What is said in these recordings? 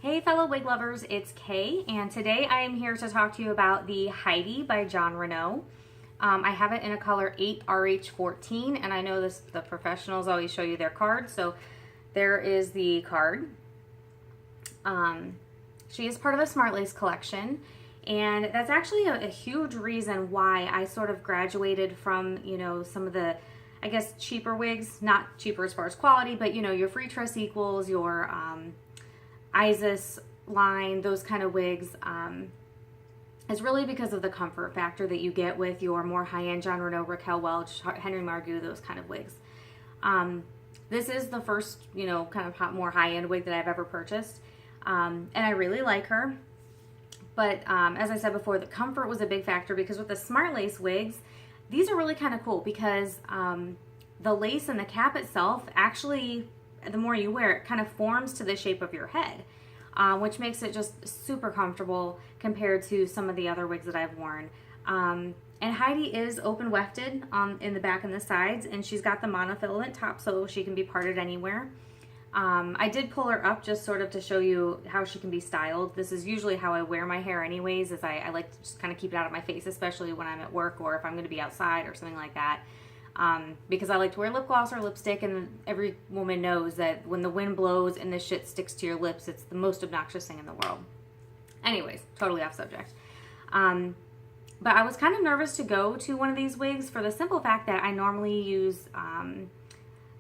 Hey fellow wig lovers, it's Kay, and today I am here to talk to you about the Heidi by John Renau. I have it in a color 8RH14, and I know the professionals always show you their card, so there is the card. She is part of the Smart Lace collection, and that's actually a huge reason why I sort of graduated from, some of the, I guess, cheaper wigs, not cheaper as far as quality, but, your Free Trust Equals, your Isis line, those kind of wigs, is really because of the comfort factor that you get with your more high-end John Renau, Raquel Welch, Henry Margaux, those kind of wigs. This is the first, kind of more high-end wig that I've ever purchased, and I really like her. But as I said before, the comfort was a big factor because with the Smart Lace wigs, these are really kind of cool because the lace and the cap itself actually, the more you wear it, kind of forms to the shape of your head, which makes it just super comfortable compared to some of the other wigs that I've worn. And Heidi is open wefted in the back and the sides, and she's got the monofilament top so she can be parted anywhere. I did pull her up just sort of to show you how she can be styled. This is usually how I wear my hair anyways, is I like to just kind of keep it out of my face, especially when I'm at work or if I'm going to be outside or something like that. Because I like to wear lip gloss or lipstick, and every woman knows that when the wind blows and the shit sticks to your lips, it's the most obnoxious thing in the world. Anyways, totally off subject. But I was kind of nervous to go to one of these wigs for the simple fact that I normally use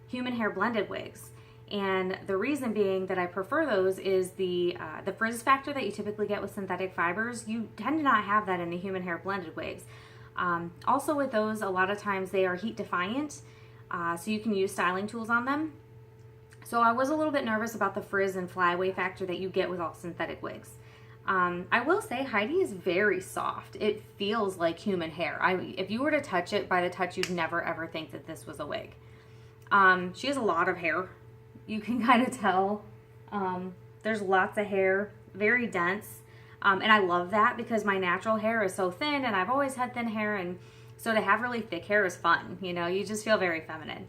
human hair blended wigs. And the reason being that I prefer those is the frizz factor that you typically get with synthetic fibers. You tend to not have that in the human hair blended wigs. Also with those, a lot of times they are heat defiant, so you can use styling tools on them. So I was a little bit nervous about the frizz and flyaway factor that you get with all synthetic wigs. I will say Heidi is very soft. It feels like human hair. If you were to touch it, by the touch you'd never ever think that this was a wig. She has a lot of hair. You can kind of tell. There's lots of hair, very dense. And I love that because my natural hair is so thin and I've always had thin hair, and so to have really thick hair is fun. You just feel very feminine.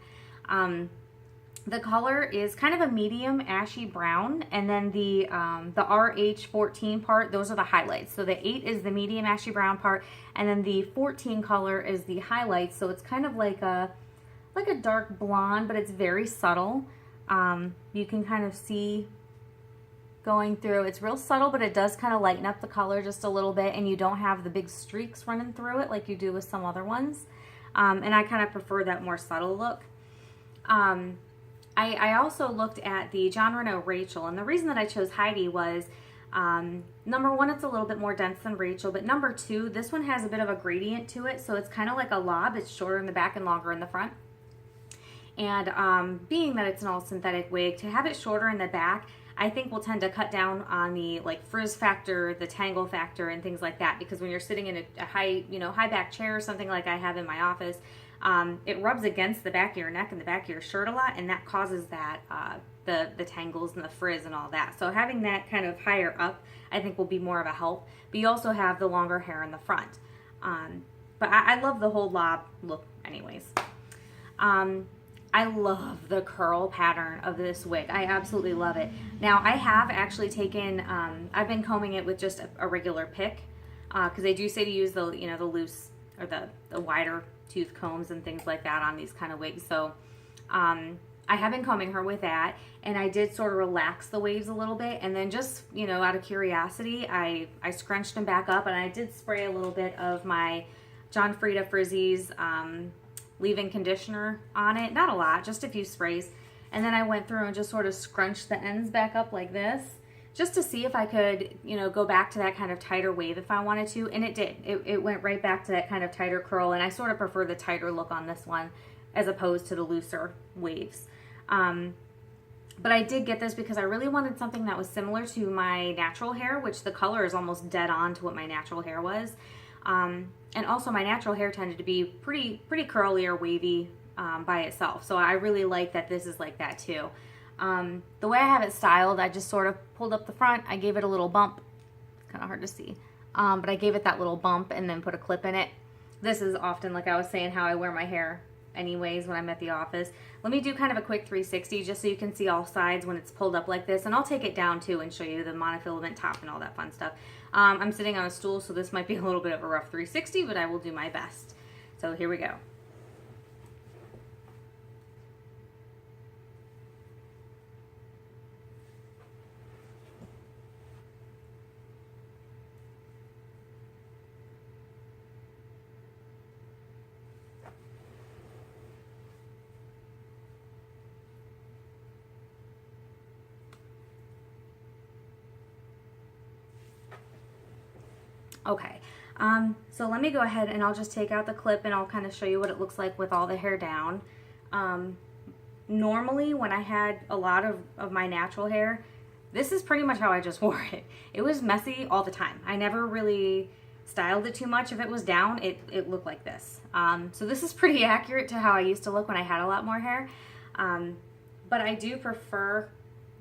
The color is kind of a medium ashy brown, and then the RH14 part, those are the highlights. So the 8 is the medium ashy brown part, and then the 14 color is the highlights. So it's kind of like a dark blonde, but it's very subtle. You can kind of see going through. It's real subtle, but it does kind of lighten up the color just a little bit, and you don't have the big streaks running through it like you do with some other ones. And I kind of prefer that more subtle look. I also looked at the John Renau Rachel, and the reason that I chose Heidi was, number one, it's a little bit more dense than Rachel, but number two, this one has a bit of a gradient to it, so it's kind of like a lob. It's shorter in the back and longer in the front. And being that it's an all synthetic wig, to have it shorter in the back, I think will tend to cut down on the frizz factor, the tangle factor, and things like that. Because when you're sitting in a high back chair or something like I have in my office, it rubs against the back of your neck and the back of your shirt a lot, and that causes that the tangles and the frizz and all that. So having that kind of higher up, I think will be more of a help. But you also have the longer hair in the front. But I love the whole lob look, anyways. I love the curl pattern of this wig. I absolutely love it. Now, I have actually taken, I've been combing it with just a regular pick, because they do say to use the, the loose or the wider tooth combs and things like that on these kind of wigs. So I have been combing her with that, and I did sort of relax the waves a little bit, and then just, out of curiosity, I scrunched them back up, and I did spray a little bit of my John Frieda Frizzies leave-in conditioner on it. Not a lot, just a few sprays. And then I went through and just sort of scrunched the ends back up like this, just to see if I could, go back to that kind of tighter wave if I wanted to. And it did. It went right back to that kind of tighter curl. And I sort of prefer the tighter look on this one as opposed to the looser waves. But I did get this because I really wanted something that was similar to my natural hair, which the color is almost dead on to what my natural hair was. And also my natural hair tended to be pretty curly or wavy by itself. So I really like that this is like that too. The way I have it styled, I just sort of pulled up the front. I gave it a little bump. It's kind of hard to see. But I gave it that little bump and then put a clip in it. This is often, like I was saying, how I wear my hair anyways when I'm at the office. Let me do kind of a quick 360 just so you can see all sides when it's pulled up like this, and I'll take it down too and show you the monofilament top and all that fun stuff. I'm sitting on a stool, so this might be a little bit of a rough 360, but I will do my best. So here we go. Okay, so let me go ahead and I'll just take out the clip and I'll kind of show you what it looks like with all the hair down. Normally when I had a lot of my natural hair, this is pretty much how I just wore it. It was messy all the time. I never really styled it too much. If it was down, it looked like this. So this is pretty accurate to how I used to look when I had a lot more hair. But I do prefer,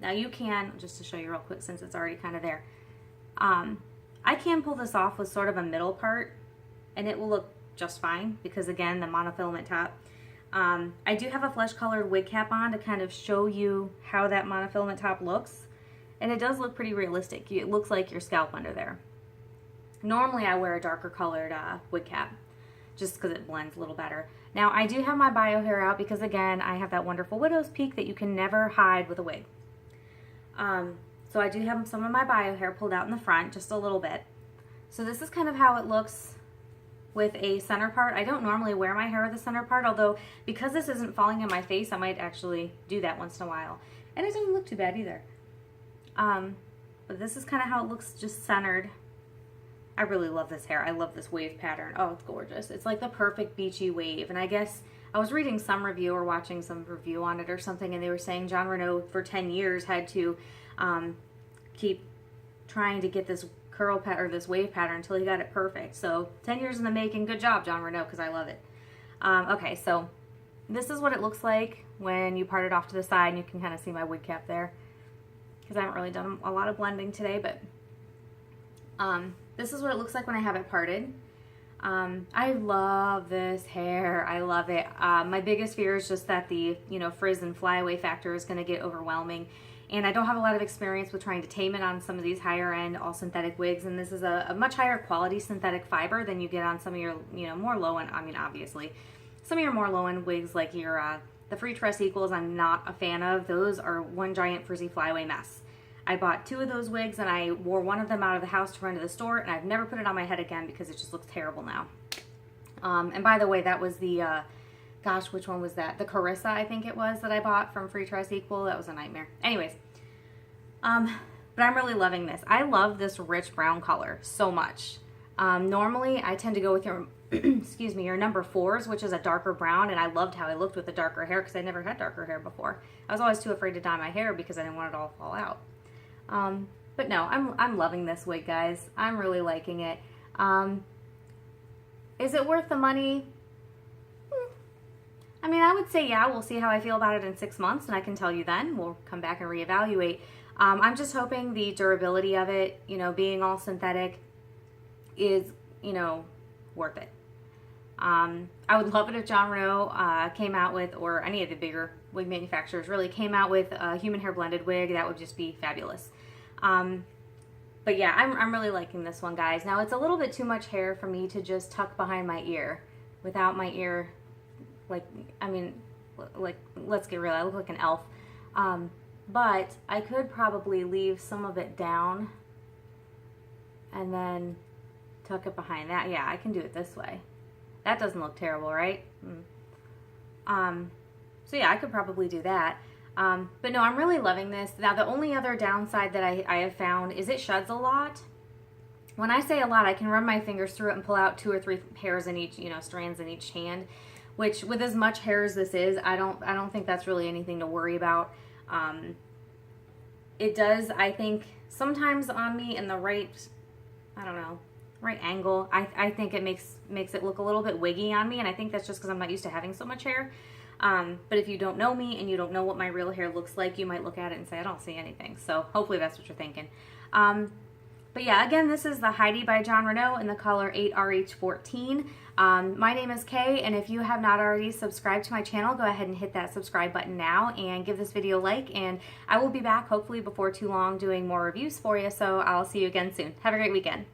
now you can, just to show you real quick since it's already kind of there, I can pull this off with sort of a middle part and it will look just fine because again, the monofilament top. I do have a flesh colored wig cap on to kind of show you how that monofilament top looks, and it does look pretty realistic. It looks like your scalp under there. Normally I wear a darker colored wig cap just because it blends a little better. Now I do have my bio hair out because again, I have that wonderful widow's peak that you can never hide with a wig. So I do have some of my bio hair pulled out in the front, just a little bit. So this is kind of how it looks with a center part. I don't normally wear my hair with a center part, although because this isn't falling in my face, I might actually do that once in a while. And it doesn't look too bad either. But this is kind of how it looks just centered. I really love this hair. I love this wave pattern. Oh, it's gorgeous. It's like the perfect beachy wave. And I guess I was reading some review or watching some review on it or something, and they were saying John Renau for 10 years had to keep trying to get this curl pattern or this wave pattern until he got it perfect. So 10 years in the making. Good job, John Renau, because I love it. Okay, so this is what it looks like when you part it off to the side, and you can kind of see my wig cap there because I haven't really done a lot of blending today, but this is what it looks like when I have it parted. I love this hair. I love it. My biggest fear is just that the frizz and flyaway factor is going to get overwhelming. And I don't have a lot of experience with trying to tame it on some of these higher end all synthetic wigs. And this is a much higher quality synthetic fiber than you get on some of your, more low end, I mean, obviously, some of your more low end wigs like your, the Free Tress Equals, I'm not a fan of. Those are one giant frizzy flyaway mess. I bought 2 of those wigs and I wore one of them out of the house to run to the store, and I've never put it on my head again because it just looks terrible now. And by the way, that was the, gosh, which one was that? The Carissa, I think it was, that I bought from Free Tress Equal. That was a nightmare. Anyways, but I'm really loving this. I love this rich brown color so much. Normally, I tend to go with your, excuse me, your number 4s, which is a darker brown, and I loved how I looked with the darker hair because I never had darker hair before. I was always too afraid to dye my hair because I didn't want it all to fall out. But no, I'm loving this wig, guys. I'm really liking it. Is it worth the money? I mean, I would say yeah. We'll see how I feel about it in 6 months, and I can tell you then. We'll come back and reevaluate. I'm just hoping the durability of it, being all synthetic, is, worth it. I would love it if John Renau came out with, or any of the bigger wig manufacturers really came out with a human hair blended wig. That would just be fabulous. But yeah, I'm really liking this one, guys. Now, it's a little bit too much hair for me to just tuck behind my ear without my ear, let's get real, I look like an elf. But I could probably leave some of it down and then tuck it behind that. Yeah, I can do it this way. That doesn't look terrible, right? So yeah, I could probably do that. But no, I'm really loving this. Now, the only other downside that I have found is it sheds a lot. When I say a lot, I can run my fingers through it and pull out 2 or 3 hairs in each, strands in each hand, which with as much hair as this is, I don't think that's really anything to worry about. It does, I think, sometimes on me in the right, right angle, I think it makes it look a little bit wiggy on me, and I think that's just because I'm not used to having so much hair. But if you don't know me and you don't know what my real hair looks like, you might look at it and say, I don't see anything. So hopefully that's what you're thinking. But yeah, again, this is the Heidi by John Renau in the color 8RH14. My name is Kay, and if you have not already subscribed to my channel, go ahead and hit that subscribe button now and give this video a like, and I will be back hopefully before too long doing more reviews for you, so I'll see you again soon. Have a great weekend.